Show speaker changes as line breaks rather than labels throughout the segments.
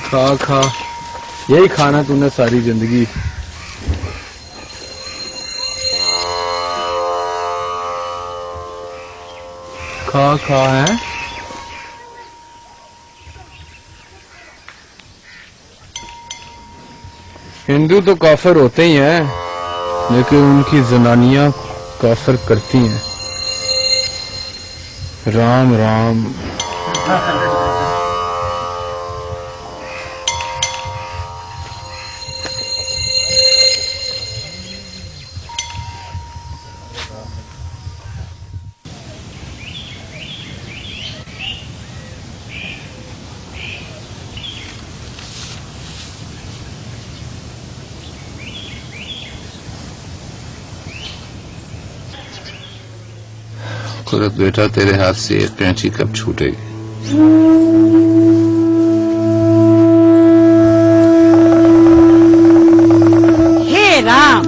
खा खा, यही खाना तूने सारी जिंदगी। खा खा है। हिंदू तो काफिर होते ही हैं, लेकिन उनकी जनानियां काफिर करती हैं। राम राम।
कुरत बेटा, तेरे हाथ से ये कैंची कब छूटेगी?
हे राम,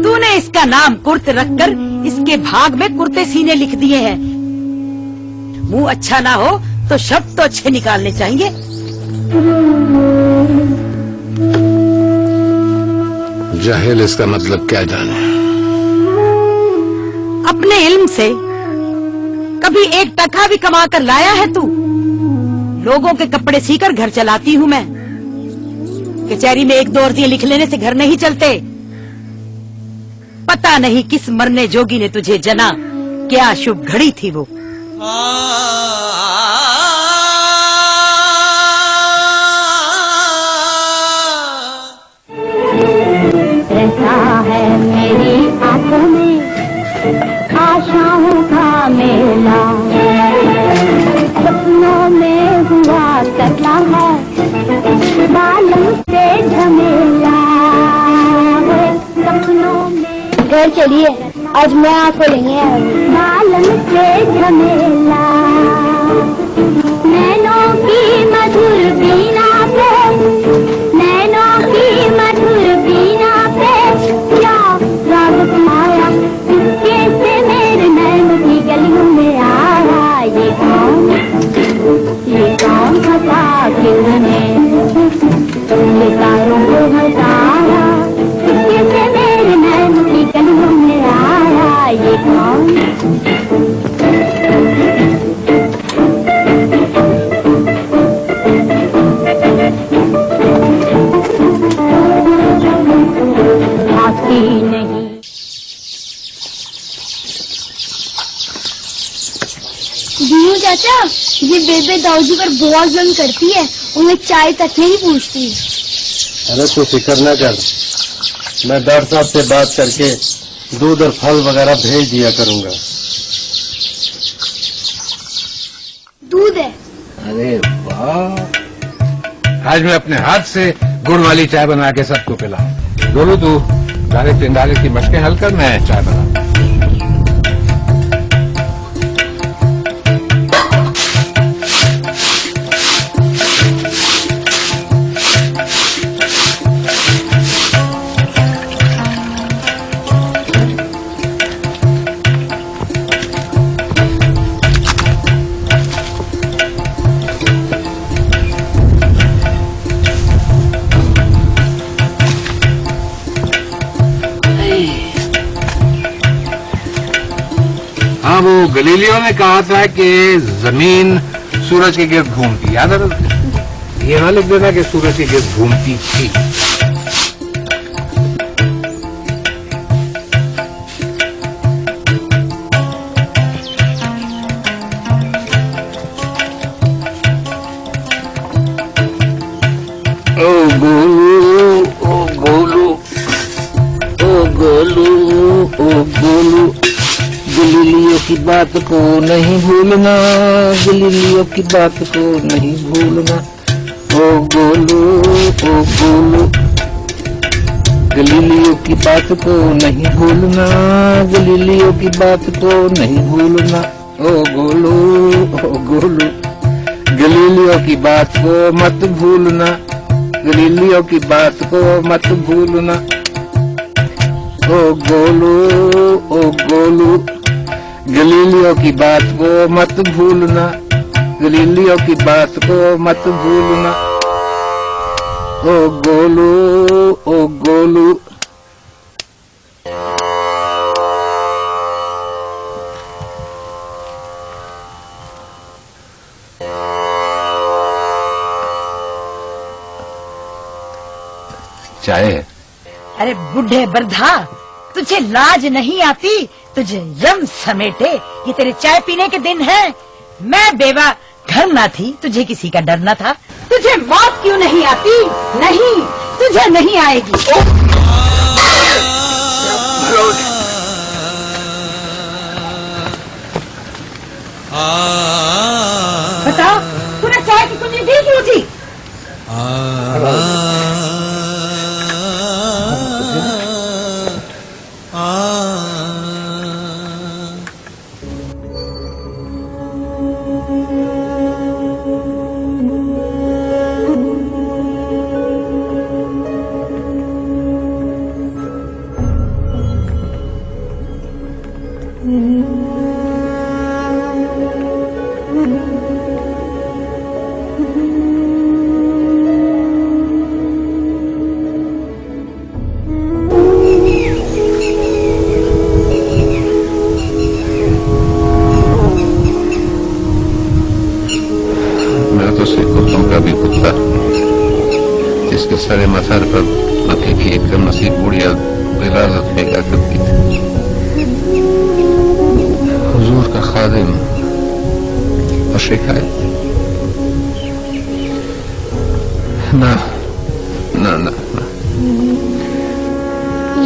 तूने इसका नाम कुर्त रखकर इसके भाग में कुर्ते सीने लिख दिए हैं। मुंह अच्छा ना हो तो शब्द तो अच्छे निकालने चाहिए।
जाहिल इसका मतलब क्या जाने।
अपने इल्म से कभी एक टका भी कमा कर लाया है तू? लोगों के कपड़े सीकर घर चलाती हूँ मैं। कचहरी में एक दो अर्जियां लिख लेने से घर नहीं चलते। पता नहीं किस मरने जोगी ने तुझे जना, क्या शुभ घड़ी थी वो।
रहता है मेरी आंखों में आशाओं का मेला, सपनों में हुआ करता है बालों से झमेला, सपनों में। घर चलिए, आज मैं आपको लेंगे बालों से झमेला, नैनों की मधुर बीना पे, नैनों की मधुर बीना पे क्या राग माया, कैसे मेरे नैन की गलियों में आया। ये कौन हंसा किसने ये तारों को हंसाया, कैसे मेरे नैन की गलियों में आया। ये कौन आती नहीं।
दीनू चाचा, ये बेबे दाऊजी पर बहुत जुल्म करती है, उन्हें चाय तक नहीं पूछती।
अरे तू फिक्र न कर, मैं डॉक्टर साहब से बात करके दूध और फल वगैरह भेज दिया करूंगा।
दूध है?
अरे वाह, आज मैं अपने हाथ से गुड़ वाली चाय बना के सबको पिलाऊं। बोलो तू गाले पिंडाले की मशकें हल कर, मैं चाय बना। हाँ, वो गलीलियो ने कहा था कि जमीन सूरज के गिर्द घूमती, याद है? ये ना लिख देना कि सूरज के गिर्द घूमती थी। ओ गोलू, ओ गोलू, ओ गोलू, ओ गोलू, गलीलियो की बात को नहीं भूलना, गलीलियो की बात को नहीं भूलना। ओ गोलू, ओ गोलू, गलीलियो की बात को नहीं भूलना, गलीलियो की बात को नहीं भूलना। ओ गोलू, ओ गोलू, गलीलियो की बात को मत भूलना, गलीलियो की बात को मत भूलना। ओ गोलू, ओ गोलू, गलीलियो की बात को मत भूलना, गलीलियो की बात को मत भूलना। ओ गोलू, ओ गोलू। चाय है?
अरे बुढ़े बरधा, तुझे लाज नहीं आती? तुझे यम समेटे, ये तेरे चाय पीने के दिन है। मैं बेवा घर ना थी, तुझे किसी का डर न था। तुझे मौत क्यों नहीं आती? नहीं, तुझे नहीं आएगी। बताओ, तूने चाय की कुंजी दी क्यों थी?
जिसके सरे मसर पर मक्के की एक मसीह बूढ़िया इजाजत फेंका करती थी। हुजूर का खादिम और शिकायत ना ना ना ना।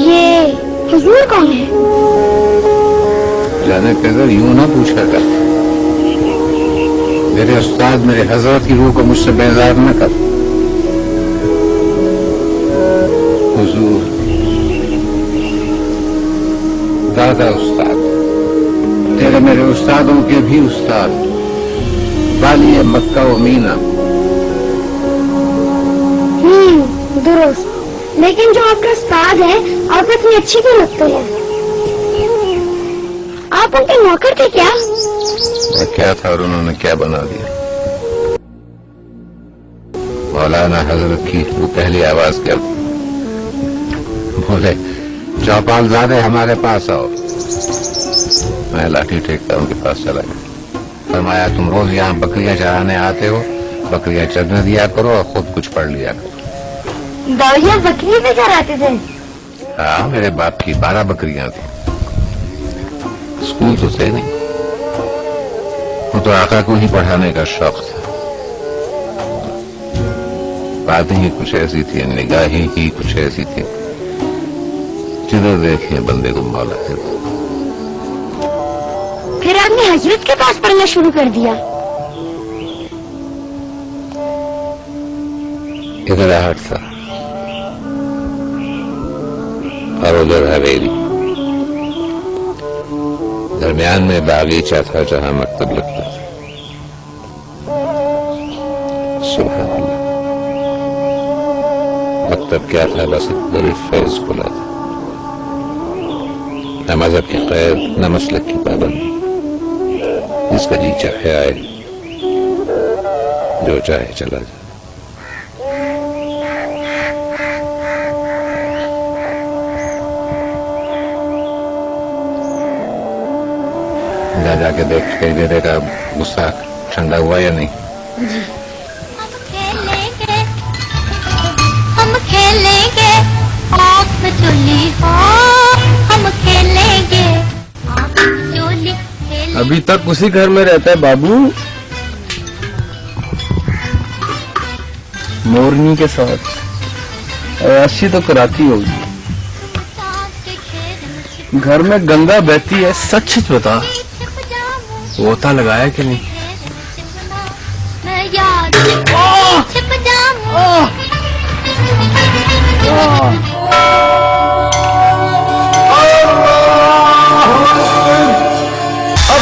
ये हुजूर कौन है?
जाने कदर यूं ना पूछा कर। मेरे उस्ताद मेरे हजरत की रूह को मुझसे बेजार न कर। हुजूर दादा उस्ताद, तेरे मेरे उस्तादों के भी उस्ताद, वाली मक्का व मीना।
दुरुस्त, लेकिन जो आपका उस्ताद है आप इतनी अच्छी क्यों लगते हैं? आप उनके नौकर थे क्या?
मैं क्या था और उन्होंने क्या बना दिया? मौलाना हजरत की वो पहली आवाज क्या बोले, चौपाल ज़ादे हमारे पास आओ। मैं लाठी टेकता उनके पास चला गया। फरमाया, तुम रोज यहाँ बकरियां चराने आते हो, बकरियां चरने दिया करो और खुद कुछ पढ़ लिया करो।
दाऊदिया बकरी भी चराते थे?
हाँ, मेरे बाप की 12 बकरियां थी। स्कूल तो थे नहीं, वो तो आका को ही पढ़ाने का शौक था। बातें ही कुछ ऐसी थी, निगाहें ही कुछ ऐसी थी, जिधर देखे बंदे को मौला थे।
फिर आपने हजरत के पास पढ़ना शुरू कर दिया?
इधर आहट था और उधर हवेली, दरमियान में बागीचा था जहां मकतब लगता था। सुभान अल्लाह, मकतब क्या था? बस एक बड़ी फैज खुला था। न मजहब की कैद, न मसलक की पाबंदी। जिसका जी चाहे आए, जो चाहे चला जाए। जा जाके देख के मेरे का गुस्सा ठंडा हुआ या नहीं?
हम खेलेंगे आँख में चोली हो, हम खेलेंगे आँख में चोली।
अभी तक उसी घर में रहता है बाबू, मोरनी के साथ। ऐसी तो कराती होगी। घर में गंगा बहती है, सच सच बता, गोता लगाया कि नहीं?